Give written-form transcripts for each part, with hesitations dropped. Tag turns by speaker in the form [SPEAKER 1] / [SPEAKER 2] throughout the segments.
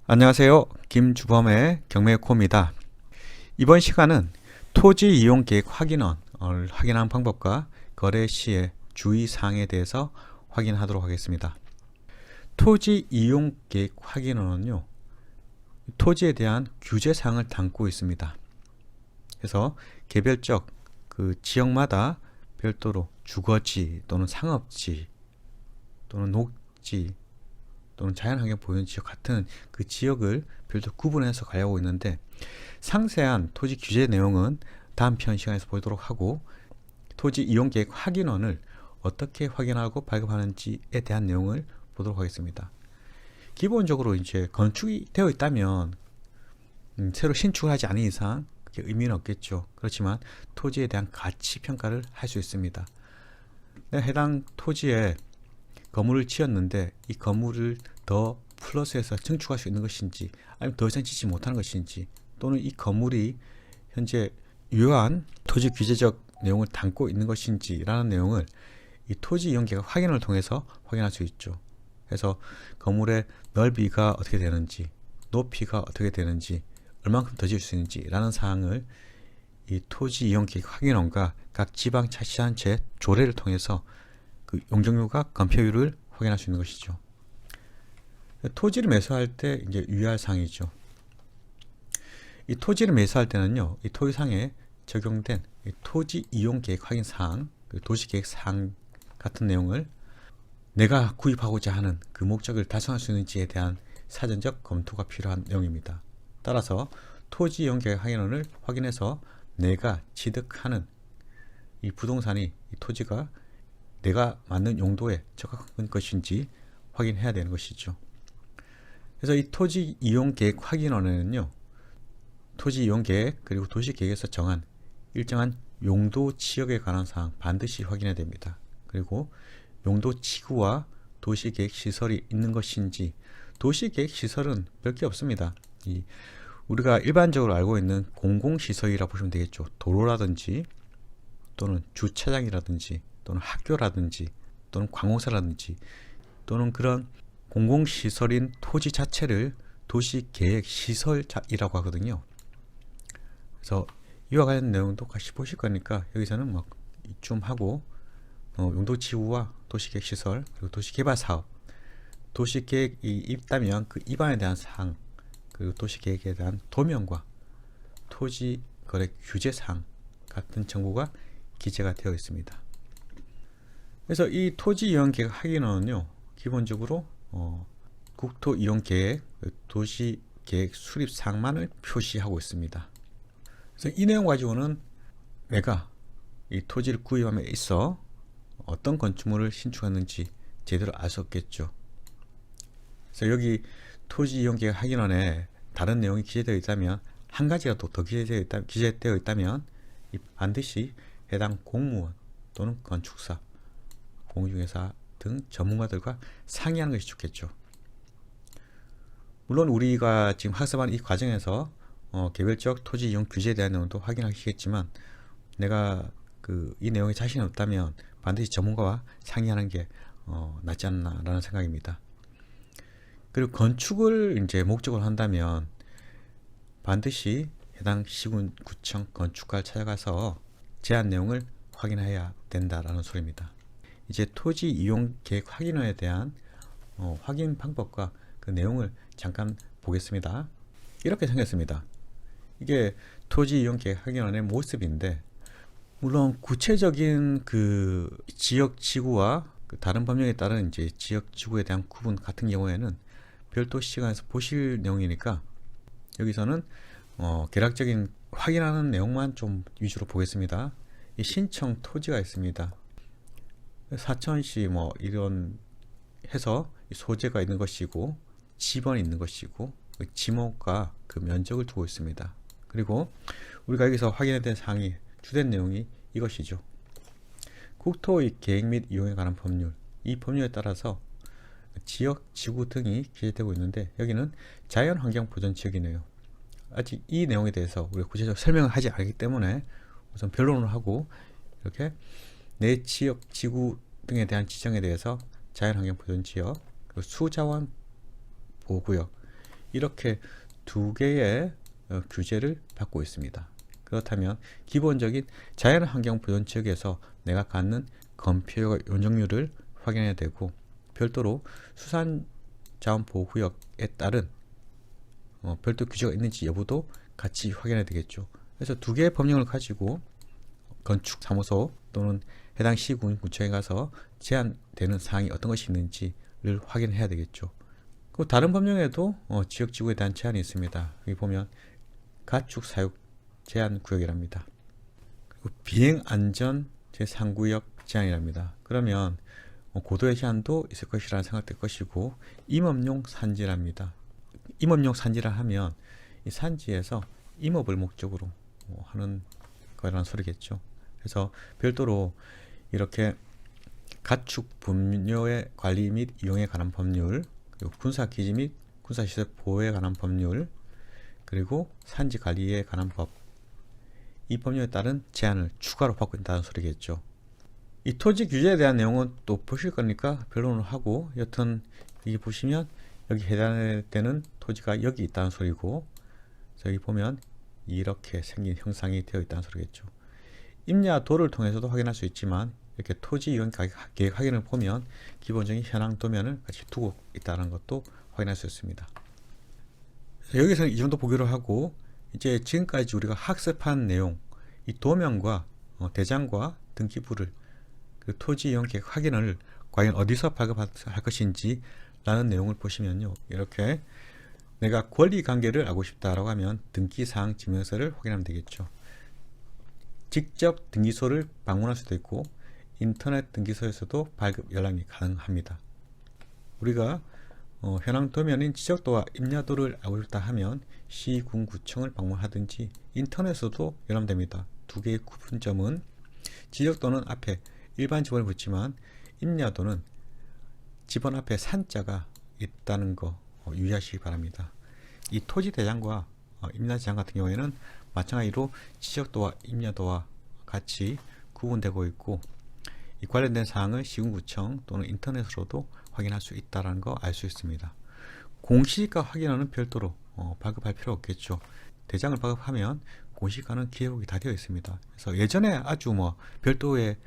[SPEAKER 1] 안녕하세요. 김주범의 경매코입니다. 이번 시간은 토지 이용 계획 확인원을 확인하는 방법과 거래 시의 주의사항에 대해서 확인하도록 하겠습니다. 토지 이용 계획 확인원은요, 토지에 대한 규제사항을 담고 있습니다. 그래서 개별적 그 지역마다 별도로 주거지 또는 상업지 또는 녹지 또는 자연환경 보존 지역 같은 그 지역을 별도 구분해서 가려고 있는데, 상세한 토지 규제 내용은 다음 편 시간에서 보도록 하고, 토지 이용계획 확인원을 어떻게 확인하고 발급하는지에 대한 내용을 보도록 하겠습니다. 기본적으로 이제 건축이 되어 있다면 새로 신축을 하지 않은 이상 그게 의미는 없겠죠. 그렇지만 토지에 대한 가치 평가를 할 수 있습니다. 내가 해당 토지에 건물을 지었는데 이 건물을 더 플러스해서 증축할 수 있는 것인지, 아니면 더 이상 짓지 못하는 것인지, 또는 이 건물이 현재 유효한 토지 규제적 내용을 담고 있는 것인지 라는 내용을 이 토지 이용계획 확인을 통해서 확인할 수 있죠. 그래서 건물의 넓이가 어떻게 되는지, 높이가 어떻게 되는지, 얼만큼 더 지을 수 있는지 라는 사항을 이 토지 이용계획 확인원과 각 지방자치단체 조례를 통해서 그 용적률과 건폐율을 확인할 수 있는 것이죠. 토지를 매수할 때 이제 유의할 사항이죠. 이 토지를 매수할 때는요, 이 토지상에 적용된 이 토지 이용 계획 확인 사항, 도시 계획 사항 같은 내용을 내가 구입하고자 하는 그 목적을 달성할 수 있는지에 대한 사전적 검토가 필요한 내용입니다. 따라서 토지 이용 계획 확인원을 확인해서 내가 취득하는 이 부동산이, 이 토지가 내가 맞는 용도에 적합한 것인지 확인해야 되는 것이죠. 그래서 이 토지 이용 계획 확인원에는요, 토지 이용 계획 그리고 도시 계획에서 정한 일정한 용도 지역에 관한 사항 반드시 확인해야 됩니다. 그리고 용도 지구와 도시 계획 시설이 있는 것인지, 도시 계획 시설은 별게 없습니다. 우리가 일반적으로 알고 있는 공공시설이라고 보시면 되겠죠. 도로라든지 또는 주차장이라든지 또는 학교라든지 또는 관공서라든지 또는 그런 공공시설인 토지 자체를 도시계획시설이라고 하거든요. 그래서 이와 관련 내용도 같이 보실 거니까 여기서는 뭐 이쯤 하고, 용도지구와 도시계획시설 그리고 도시개발사업, 도시계획이 있다면 그 입안에 대한 사항, 그리고 도시계획에 대한 도면과 토지거래 규제사항 같은 정보가 기재가 되어 있습니다. 그래서 이 토지 이용 계획 확인원은요, 기본적으로 국토 이용 계획, 도시 계획 수립 사항만을 표시하고 있습니다. 그래서 이 내용 가지고는 내가 이 토지를 구입함에 있어 어떤 건축물을 신축했는지 제대로 알 수 없겠죠. 그래서 여기 토지 이용 계획 확인원에 다른 내용이 기재되어 있다면, 한 가지라도 더 기재되어 있다면 반드시 해당 공무원 또는 건축사, 공유회사 등 전문가들과 상의하는 것이 좋겠죠. 물론 우리가 지금 학습하는 이 과정에서 개별적 토지 이용 규제에 대한 내용도 확인하시겠지만, 내가 이 내용에 자신이 없다면 반드시 전문가와 상의하는 게 낫지 않나라는 생각입니다. 그리고 건축을 이제 목적으로 한다면 반드시 해당 시군, 구청, 건축가를 찾아가서 제안 내용을 확인해야 된다라는 소리입니다. 이제 토지 이용 계획 확인원에 대한 확인 방법과 그 내용을 잠깐 보겠습니다. 이렇게 생겼습니다. 이게 토지 이용 계획 확인원의 모습인데, 물론 구체적인 그 지역 지구와 그 다른 법령에 따른 이제 지역 지구에 대한 구분 같은 경우에는 별도 시간에서 보실 내용이니까 여기서는 개략적인 확인하는 내용만 좀 위주로 보겠습니다. 이 신청 토지가 있습니다. 사천시 뭐 이런 해서 소재가 있는 것이고, 지번이 있는 것이고, 지목과 그 면적을 두고 있습니다. 그리고 우리가 여기서 확인해야 될 사항이, 주된 내용이 이것이죠. 국토의 계획 및 이용에 관한 법률, 이 법률에 따라서 지역, 지구 등이 기재되고 있는데, 여기는 자연환경보전지역이네요. 아직 이 내용에 대해서 우리가 구체적으로 설명을 하지 않기 때문에 우선 변론을 하고, 이렇게 내 지역, 지구 등에 대한 지정에 대해서 자연환경보전지역, 그리고 수자원 보호구역, 이렇게 두 개의 규제를 받고 있습니다. 그렇다면 기본적인 자연환경 보존 지역에서 내가 갖는 건폐율과 용적률을 확인해야 되고, 별도로 수산자원보호구역에 따른 별도 규제가 있는지 여부도 같이 확인해야 되겠죠. 그래서 두 개의 법령을 가지고 건축사무소 또는 해당 시군구청에 가서 제한되는 사항이 어떤 것이 있는지를 확인해야 되겠죠. 그 다른 법령에도 지역지구에 대한 제한이 있습니다. 여기 보면 가축사육 제한구역이랍니다. 그리고 비행안전 제3구역 제한이랍니다. 그러면 고도의 제한도 있을 것이라는 생각될 것이고, 임업용 산지랍니다. 임업용 산지라 하면 이 산지에서 임업을 목적으로 하는 거라는 소리겠죠. 그래서 별도로 이렇게 가축 분뇨의 관리 및 이용에 관한 법률, 그리고 군사기지 및 군사시설 보호에 관한 법률, 그리고 산지 관리에 관한 법, 이 법률에 따른 제한을 추가로 받고 있다는 소리겠죠. 이 토지 규제에 대한 내용은 또 보실 거니까 변론을 하고, 여튼 여기 보시면 여기 해당되는 토지가 여기 있다는 소리고, 여기 보면 이렇게 생긴 형상이 되어 있다는 소리겠죠. 임야도를 통해서도 확인할 수 있지만, 이렇게 토지 이용 계획 확인을 보면 기본적인 현황 도면을 같이 두고 있다는 것도 확인할 수 있습니다. 여기서는 이 정도 보기로 하고, 이제 지금까지 우리가 학습한 내용, 이 도면과 대장과 등기부를, 그 토지 이용 계획 확인을 과연 어디서 발급할 것인지 라는 내용을 보시면요, 이렇게 내가 권리 관계를 알고 싶다라고 하면 등기사항 증명서를 확인하면 되겠죠. 직접 등기소를 방문할 수도 있고, 인터넷 등기소에서도 발급 열람이 가능합니다. 우리가 현황 도면인 지적도와 임야도를 알고 싶다 하면 시군구청을 방문하든지 인터넷에서도 열람됩니다. 두 개의 구분점은, 지적도는 앞에 일반 지번을 붙지만 임야도는 지번 앞에 산자가 있다는 거 유의하시기 바랍니다. 이 토지 대장과 임야대장 같은 경우에는 마찬가지로 지적도와 임야도와 같이 구분되고 있고, 이 관련된 사항을 시군구청 또는 인터넷으로도 확인할 수 있다는 거 알 수 있습니다. 공시지가 확인하는 별도로 발급할 필요 없겠죠. 대장을 발급하면 공시지가는 기록이 다 되어 있습니다. 그래서 예전에 아주 별도의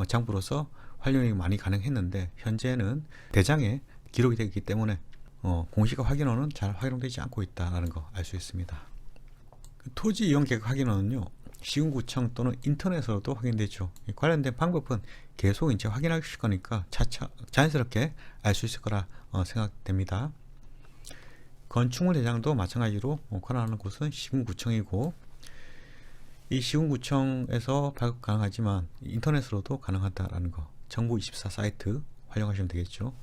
[SPEAKER 1] 장부로서 활용이 많이 가능했는데, 현재는 대장에 기록이 되어 있기 때문에 공시지가 확인원은 잘 활용되지 않고 있다는 거 알 수 있습니다. 토지 이용 계획 확인원은요, 시군구청 또는 인터넷으로도 확인되죠. 관련된 방법은 계속 이제 확인하실 거니까 차차 자연스럽게 알 수 있을 거라 생각됩니다. 건축물 대장도 마찬가지로 권한하는 곳은 시군구청이고, 이 시군구청에서 발급 가능하지만 인터넷으로도 가능하다라는 거, 정부24 사이트 활용하시면 되겠죠.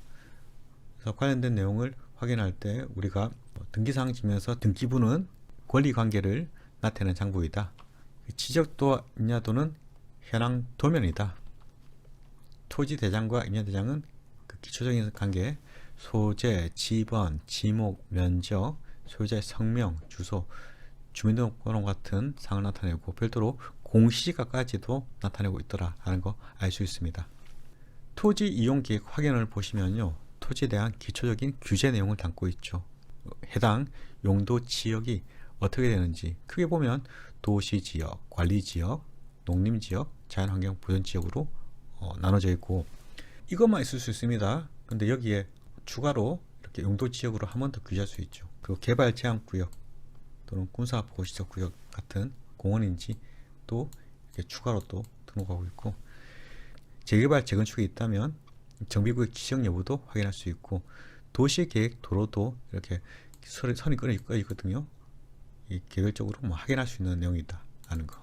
[SPEAKER 1] 그래서 관련된 내용을 확인할 때 우리가 등기사항 지면서 등기부는 권리관계를 나타내는 장부이다. 지적도와 임야도는 현황 도면이다. 토지 대장과 임야 대장은 그 기초적인 관계, 소재, 지번, 지목, 면적, 소유자의 성명, 주소, 주민등록번호 같은 사항을 나타내고, 별도로 공시지가까지도 나타내고 있더라 하는 거 알 수 있습니다. 토지 이용 계획 확인을 보시면요, 토지에 대한 기초적인 규제 내용을 담고 있죠. 해당 용도 지역이 어떻게 되는지 크게 보면 도시지역, 관리지역, 농림지역, 자연환경 보전지역으로 나눠져 있고, 이것만 있을 수 있습니다. 근데 여기에 추가로 이렇게 용도지역으로 한 번 더 규제할 수 있죠. 그리고 개발제한구역 또는 군사보호시설구역 같은 공원인지 또 이렇게 추가로 또 등록하고 있고, 재개발, 재건축이 있다면 정비구역 지정 여부도 확인할 수 있고, 도시계획 도로도 이렇게 선이 끊어 있거든요. 이 개별적으로 확인할 수 있는 내용이다 하는 거.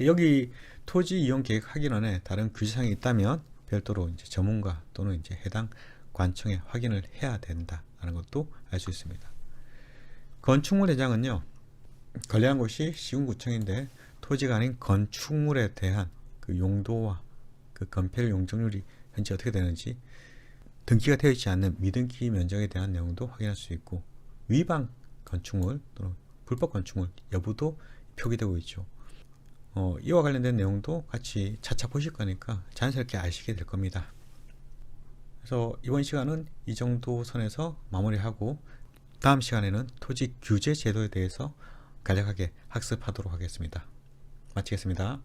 [SPEAKER 1] 여기 토지 이용 계획 확인원에 다른 규제사항이 있다면 별도로 이제 전문가 또는 이제 해당 관청에 확인을 해야 된다 하는 것도 알 수 있습니다. 건축물 대장은요, 관리한 곳이 시군구청인데 토지가 아닌 건축물에 대한 그 용도와 그 건폐율 용적률이 현재 어떻게 되는지, 등기가 되어 있지 않는 미등기 면적에 대한 내용도 확인할 수 있고, 위반 건축물 또는 불법 건축물 여부도 표기되고 있죠. 이와 관련된 내용도 같이 차차 보실 거니까 자연스럽게 아시게 될 겁니다. 그래서 이번 시간은 이 정도 선에서 마무리하고, 다음 시간에는 토지 규제 제도에 대해서 간략하게 학습하도록 하겠습니다. 마치겠습니다.